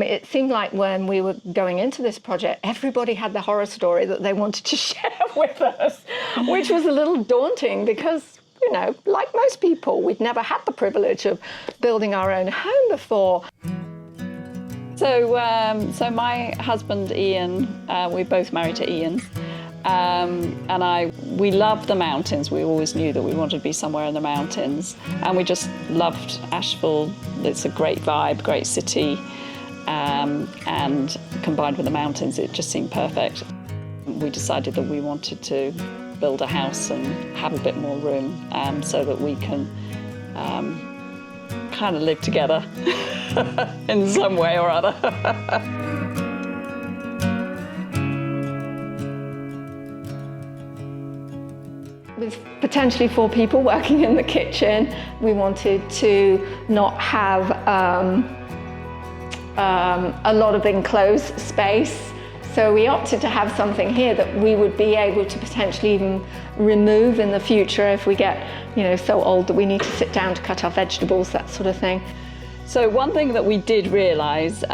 It seemed like when we were going into this project, everybody had the horror story that they wanted to share with us, which was a little daunting because, you know, like most people, we'd never had the privilege of building our own home before. So my husband, Ian, we're both married to Ian, we love the mountains. We always knew that we wanted to be somewhere in the mountains, and we just loved Asheville. It's a great vibe, great city, and combined with the mountains, it just seemed perfect. We decided that we wanted to build a house and have a bit more room so that we can kind of live together in some way or other. With potentially 4 people working in the kitchen, we wanted to not have a lot of enclosed space. So we opted to have something here that we would be able to potentially even remove in the future if we get, you know, so old that we need to sit down to cut our vegetables, that sort of thing. So one thing that we did realise,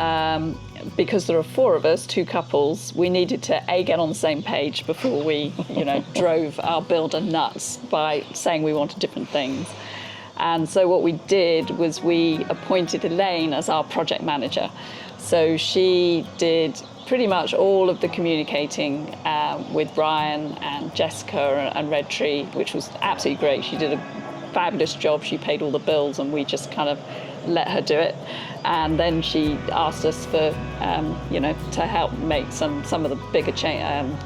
because there are 4 of us, 2 couples, we needed to get on the same page before we, you know, drove our builder nuts by saying we wanted different things. And so what we did was we appointed Elaine as our project manager. So she did pretty much all of the communicating with Brian and Jessica and Red Tree, which was absolutely great. She did a fabulous job. She paid all the bills and we just kind of let her do it. And then she asked us for, you know, to help make some of the bigger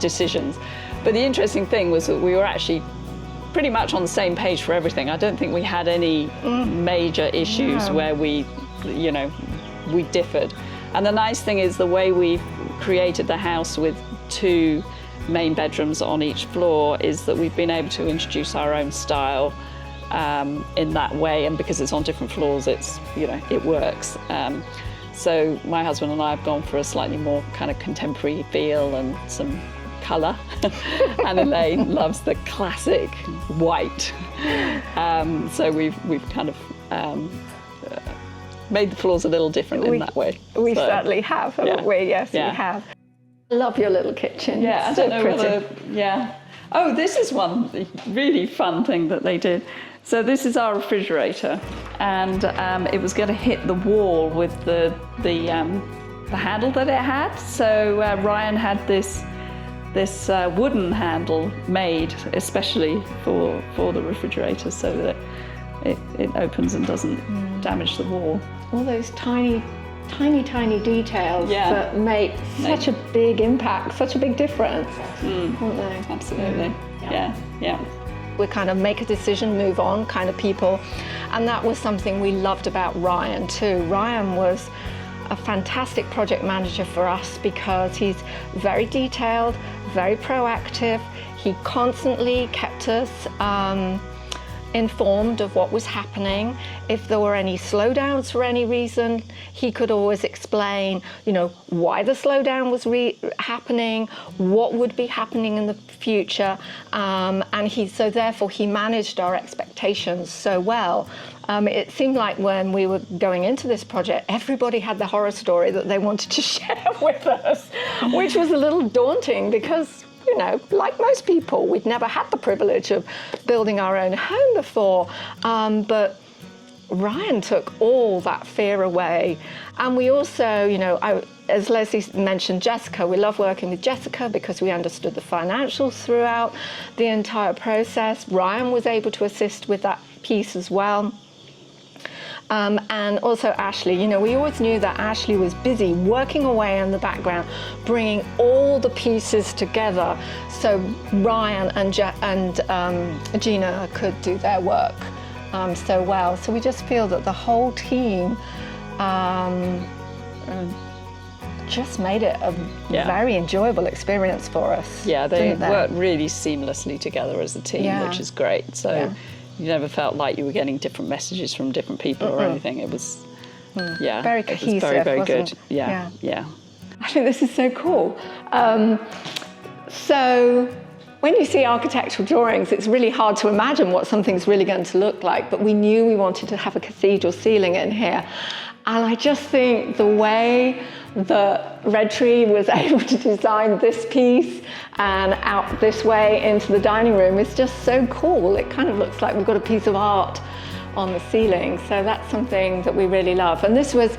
decisions. But the interesting thing was that we were actually pretty much on the same page for everything. I don't think we had any major issues where we, you know, we differed. And the nice thing is the way we've created the house with 2 main bedrooms on each floor is that we've been able to introduce our own style in that way, and because it's on different floors, it's, you know, it works. So my husband and I have gone for a slightly more kind of contemporary feel and some colour, and Elaine loves the classic white. So we've kind of made the floors a little different in that way. We certainly have, haven't we? Yes, we have. I love your little kitchen. Yeah, it's I don't so know pretty. whether, yeah. Oh, this is one really fun thing that they did. So this is our refrigerator, and it was going to hit the wall with the handle that it had. So Ryan had this wooden handle made especially for the refrigerator, so that it opens and doesn't damage the wall. All those tiny details that make such a big impact, such a big difference, aren't they? Absolutely. Yeah. We kind of make a decision, move on kind of people. And that was something we loved about Ryan too. Ryan was a fantastic project manager for us because he's very detailed, very proactive. He constantly kept us informed of what was happening. If there were any slowdowns for any reason, he could always explain, you know, why the slowdown was happening, what would be happening in the future, and so therefore he managed our expectations so well. It seemed like when we were going into this project, everybody had the horror story that they wanted to share with us, which was a little daunting because, you know, like most people, we'd never had the privilege of building our own home before. But Ryan took all that fear away. And we also, you know, as Leslie mentioned, Jessica, we love working with Jessica because we understood the financials throughout the entire process. Ryan was able to assist with that piece as well. And also Ashley, you know, we always knew that Ashley was busy working away in the background, bringing all the pieces together so Ryan and Gina could do their work so well. So we just feel that the whole team just made it a very enjoyable experience for us. Yeah, they worked really seamlessly together as a team, which is great. So. You never felt like you were getting different messages from different people or anything. It was, very cohesive. It was very, very good. Yeah. I think this is so cool. So when you see architectural drawings, it's really hard to imagine what something's really going to look like, but we knew we wanted to have a cathedral ceiling in here. And I just think the way that Red Tree was able to design this piece and out this way into the dining room is just so cool. It kind of looks like we've got a piece of art on the ceiling. So that's something that we really love. And this was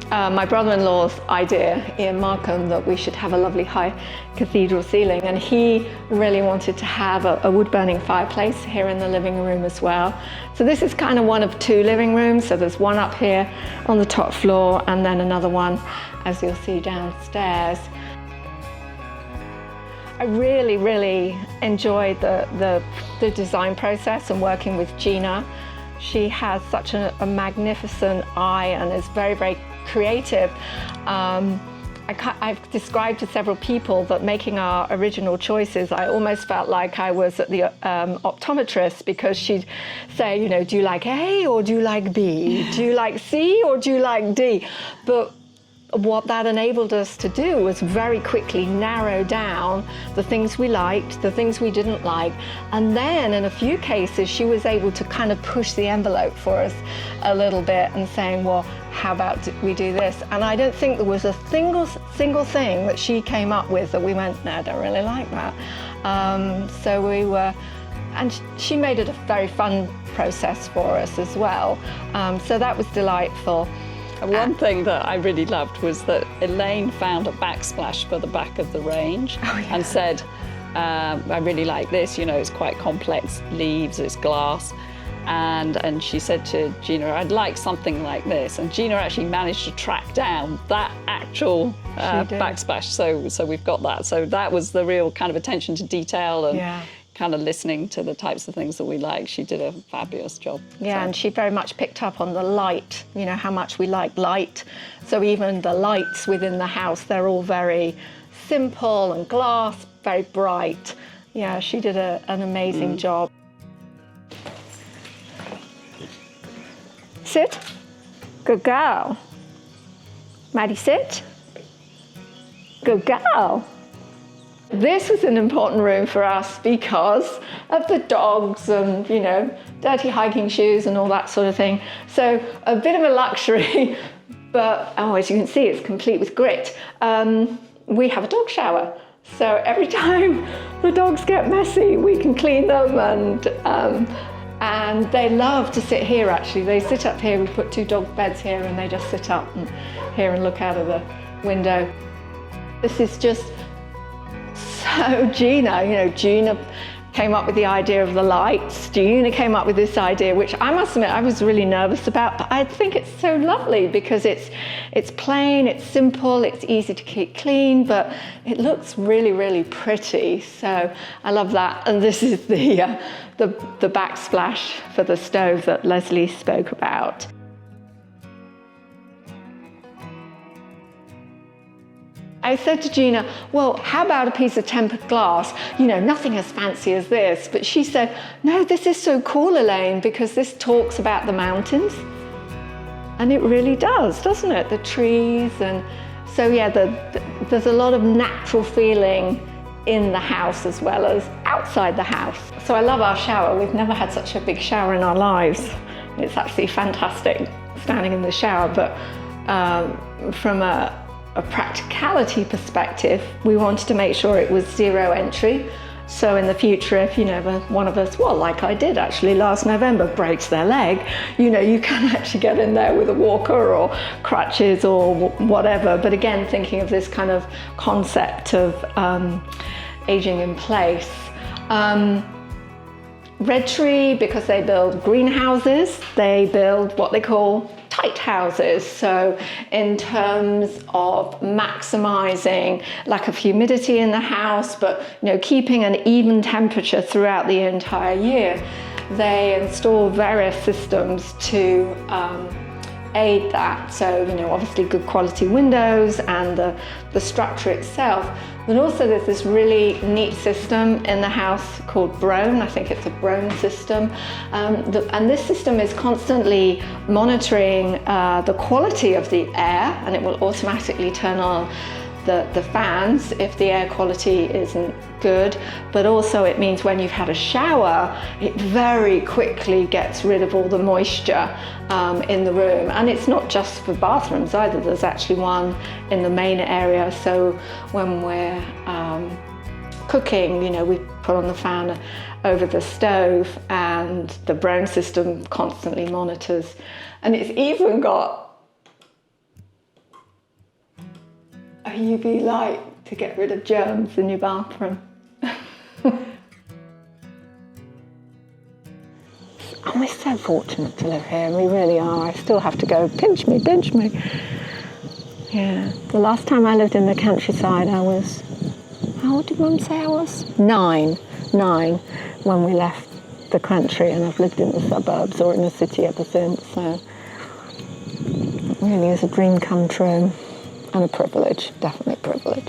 my brother-in-law's idea, Ian Markham, that we should have a lovely high cathedral ceiling. And he really wanted to have a wood-burning fireplace here in the living room as well. So this is kind of one of two living rooms. So there's one up here on the top floor and then another one, as you'll see, downstairs. I really, really enjoyed the design process and working with Gina. She has such a magnificent eye and is very, very creative. I've described to several people that making our original choices, I almost felt like I was at the optometrist, because she'd say, you know, do you like A or do you like B? Do you like C or do you like D? But what that enabled us to do was very quickly narrow down the things we liked, the things we didn't like, and then in a few cases she was able to kind of push the envelope for us a little bit and saying, well, how about we do this? And I don't think there was a single thing that she came up with that we went, no, I don't really like that. So we were, and she made it a very fun process for us as well. So that was delightful. One thing that I really loved was that Elaine found a backsplash for the back of the range and said, I really like this, you know, it's quite complex leaves, it's glass. And she said to Gina, I'd like something like this. And Gina actually managed to track down that actual backsplash. So we've got that. So that was the real kind of attention to detail and kind of listening to the types of things that we like. She did a fabulous job. Yeah, and she very much picked up on the light, you know, how much we like light. So even the lights within the house, they're all very simple and glass, very bright. Yeah, she did an amazing job. Sit. Good girl. Maddie, sit. Good girl. This was an important room for us because of the dogs and, you know, dirty hiking shoes and all that sort of thing. So a bit of a luxury, but as you can see, it's complete with grit. We have a dog shower. So every time the dogs get messy, we can clean them, and they love to sit here actually. They sit up here, we put two dog beds here and they just sit up and here and look out of the window. This is just so Gina, you know, Gina came up with the idea of the lights. Gina came up with this idea, which I must admit I was really nervous about, but I think it's so lovely because it's plain, it's simple, it's easy to keep clean, but it looks really, really pretty. So I love that. And this is the backsplash for the stove that Lesley spoke about. I said to Gina, well, how about a piece of tempered glass? You know, nothing as fancy as this. But she said, no, this is so cool, Elaine, because this talks about the mountains. And it really does, doesn't it? The trees. And so, yeah, there's a lot of natural feeling in the house as well as outside the house. So I love our shower. We've never had such a big shower in our lives. It's absolutely fantastic standing in the shower. But from a practicality perspective, we wanted to make sure it was zero entry. So in the future, if, you know, one of us, well, like I did actually last November, breaks their leg, you know, you can actually get in there with a walker or crutches or whatever. But again, thinking of this kind of concept of aging in place. Red Tree, because they build greenhouses, they build what they call tight houses. So in terms of maximizing lack of humidity in the house, but, you know, keeping an even temperature throughout the entire year, they install various systems to aid that. So, you know, obviously good quality windows and the structure itself. But also there's this really neat system in the house called Brone. I think it's a Brone system. And this system is constantly monitoring the quality of the air, and it will automatically turn on the fans if the air quality isn't good, but also it means when you've had a shower, it very quickly gets rid of all the moisture in the room. And it's not just for bathrooms either, there's actually one in the main area, so when we're cooking, you know, we put on the fan over the stove, and the Brown system constantly monitors. And it's even got a UV light to get rid of germs in your bathroom. And we're so fortunate to live here, we really are. I still have to go, pinch me, pinch me. Yeah, the last time I lived in the countryside, I was, how old did Mum say I was? Nine when we left the country, and I've lived in the suburbs or in the city ever since, so it really is a dream come true, and a privilege, definitely a privilege.